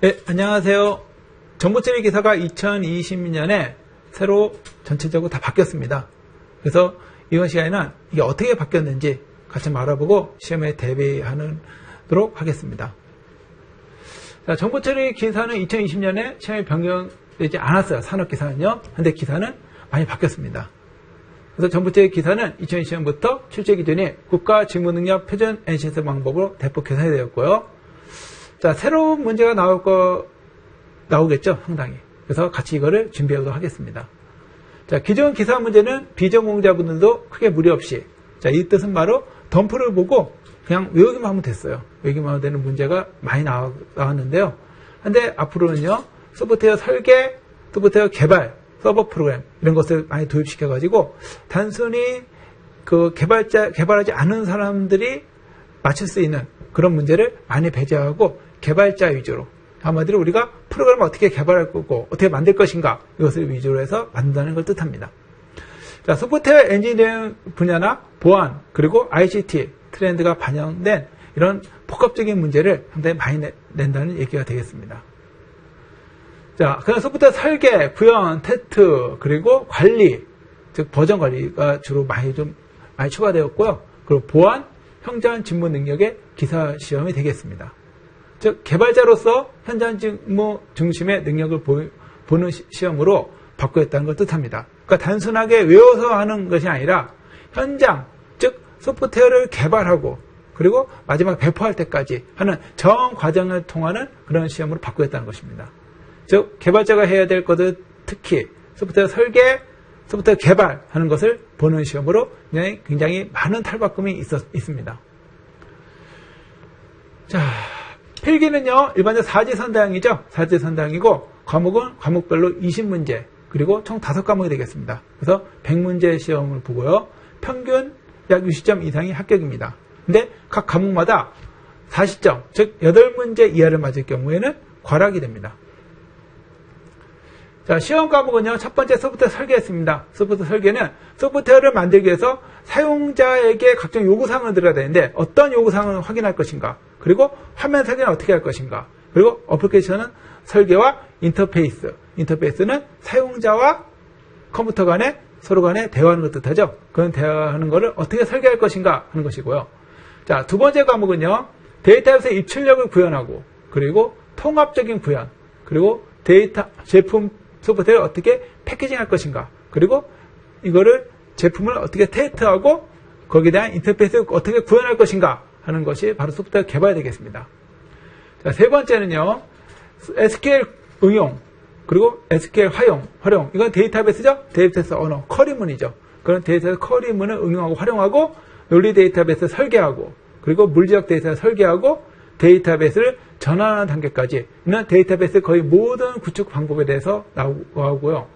네, 안녕하세요. 정보처리 기사가 2020년에 새로 전체적으로 다 바뀌었습니다. 그래서 이번 시간에는 이게 어떻게 바뀌었는지 같이 알아보고 시험에 대비하도록 하겠습니다. 자, 정보처리 기사는 2020년에 시험에 변경되지 않았어요. 산업기사는요. 근데 기사는 많이 바뀌었습니다. 그래서 정보처리 기사는 2020년부터 출제 기준이 국가직무능력 표준 NCS 방법으로 대폭 개선이 되었고요. 자, 새로운 문제가 나오겠죠, 상당히. 그래서 같이 이거를 준비하도록 하겠습니다. 자, 기존 기사 문제는 비전공자분들도 크게 무리 없이, 자, 이 뜻은 바로 덤프를 보고 그냥 외우기만 하면 됐어요. 외우기만 하면 되는 문제가 많이 나왔는데요. 근데 앞으로는요, 소프트웨어 설계, 소프트웨어 개발, 서버 프로그램, 이런 것을 많이 도입시켜가지고, 단순히 개발하지 않은 사람들이 맞출 수 있는 그런 문제를 많이 배제하고, 개발자 위주로, 한마디로 우리가 프로그램을 어떻게 개발할 거고 어떻게 만들 것인가, 이것을 위주로 해서 만든다는 걸 뜻합니다. 자, 소프트웨어 엔지니어링 분야나 보안 그리고 ICT 트렌드가 반영된 이런 복합적인 문제를 상당히 많이 낸다는 얘기가 되겠습니다. 자, 그냥 소프트웨어 설계, 구현, 테스트 그리고 관리, 즉 버전 관리가 주로 많이 추가되었고요. 그리고 보안, 현장 직무 능력의 기사 시험이 되겠습니다. 즉, 개발자로서 현장 직무 중심의 능력을 보는 시험으로 바꾸었다는 걸 뜻합니다. 그러니까 단순하게 외워서 하는 것이 아니라 현장, 즉 소프트웨어를 개발하고 그리고 마지막 배포할 때까지 하는 전 과정을 통하는 그런 시험으로 바꾸었다는 것입니다. 즉, 개발자가 해야 될 것을 특히 소프트웨어 설계, 소프트웨어 개발하는 것을 보는 시험으로 굉장히 많은 탈바꿈이 있습니다. 자, 필기는요, 일반적으로 사지선다형이죠. 사지선다형이고, 과목은 과목별로 20문제, 그리고 총 5과목이 되겠습니다. 그래서 100문제 시험을 보고요. 평균 약 60점 이상이 합격입니다. 근데 각 과목마다 40점, 즉 8문제 이하를 맞을 경우에는 과락이 됩니다. 자, 시험 과목은요, 첫 번째 소프트웨어 설계였습니다. 소프트웨어 설계는 소프트웨어를 만들기 위해서 사용자에게 각종 요구사항을 들어야 되는데 어떤 요구사항을 확인할 것인가, 그리고 화면 설계는 어떻게 할 것인가, 그리고 어플리케이션은 설계와 인터페이스, 인터페이스는 사용자와 컴퓨터 간에 서로 간에 대화하는 것 뜻하죠. 그런 대화하는 것을 어떻게 설계할 것인가 하는 것이고요. 자, 두 번째 과목은요, 데이터에서 입출력을 구현하고, 그리고 통합적인 구현, 그리고 데이터, 제품, 소프트웨어를 어떻게 패키징할 것인가, 그리고 이거를 제품을 어떻게 테스트하고 거기에 대한 인터페이스를 어떻게 구현할 것인가 하는 것이 바로 소프트웨어 개발이 되겠습니다. 자, 세 번째는요, SQL 응용, 그리고 SQL 활용. 이건 데이터베이스죠? 데이터베이스 언어, 쿼리문이죠. 그런 데이터베이스 쿼리문을 응용하고 활용하고, 논리 데이터베이스 설계하고, 그리고 물리적 데이터 설계하고, 데이터베이스를 전환하는 단계까지 있는 데이터베이스 거의 모든 구축 방법에 대해서 나오고요.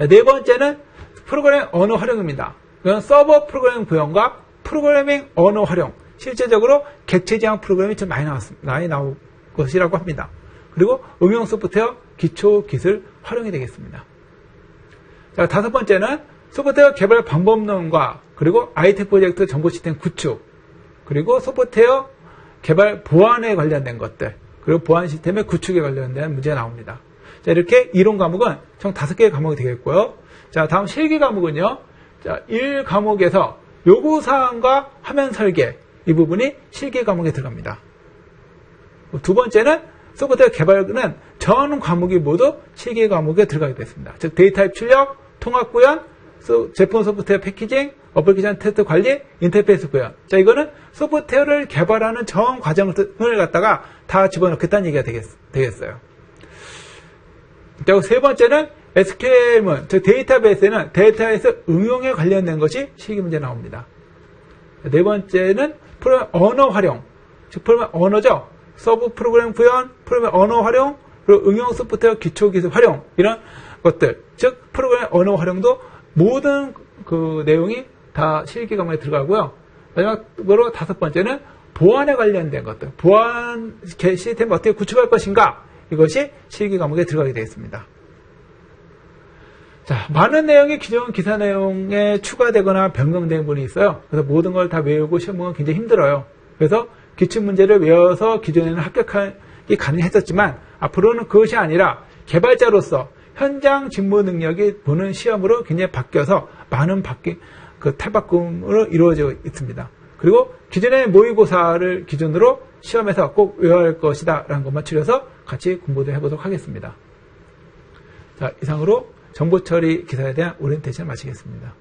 네 번째는 프로그램 언어 활용입니다. 이건 서버 프로그래밍 구현과 프로그래밍 언어 활용. 실제적으로 객체지향 프로그램이 좀 많이 나올 것이라고 합니다. 그리고 응용 소프트웨어 기초 기술 활용이 되겠습니다. 자, 다섯 번째는 소프트웨어 개발 방법론과 그리고 IT 프로젝트 정보 시스템 구축, 그리고 소프트웨어 개발 보안에 관련된 것들, 그리고 보안 시스템의 구축에 관련된 문제가 나옵니다. 자, 이렇게 이론 과목은 총 5개의 과목이 되겠고요. 자, 다음 실기 과목은요, 자, 1과목에서 요구사항과 화면 설계, 이 부분이 실기 과목에 들어갑니다. 두 번째는 소프트웨어 개발은 전 과목이 모두 실기 과목에 들어가게 됐습니다. 즉, 데이터 입출력, 통합 구현, 제품 소프트웨어 패키징, 어플리케이션 테스트 관리, 인터페이스 구현. 자, 이거는 소프트웨어를 개발하는 전 과정을 갖다가 다 집어넣겠다는 얘기가 되겠어요. 그리고 세 번째는 SQL문, 즉 데이터베이스에는 데이터베이스 응용에 관련된 것이 실기 문제 나옵니다. 네 번째는 프로그램 언어 활용, 즉 프로그램 언어죠. 서브 프로그램 구현, 프로그램 언어 활용, 그리고 응용 소프트웨어 기초 기술 활용, 이런 것들, 즉 프로그램 언어 활용도 모든 그 내용이 다 실기 과목에 들어가고요. 마지막으로 다섯 번째는 보안에 관련된 것들, 보안 시스템을 어떻게 구축할 것인가, 이것이 실기 과목에 들어가게 되겠습니다. 자, 많은 내용이 기존 기사 내용에 추가되거나 변경된 부분이 있어요. 그래서 모든 걸 다 외우고 시험 보면 굉장히 힘들어요. 그래서 기출문제를 외워서 기존에는 합격한 가능했었지만 앞으로는 그것이 아니라 개발자로서 현장 직무 능력이 보는 시험으로 굉장히 바뀌어서 많은 탈바꿈으로 이루어지고 있습니다. 그리고 기존의 모의고사를 기준으로 시험에서 꼭 외워야 할 것이다 라는 것만 추려서 같이 공부도 해보도록 하겠습니다. 자, 이상으로 정보처리 기사에 대한 오리엔테이션을 마치겠습니다.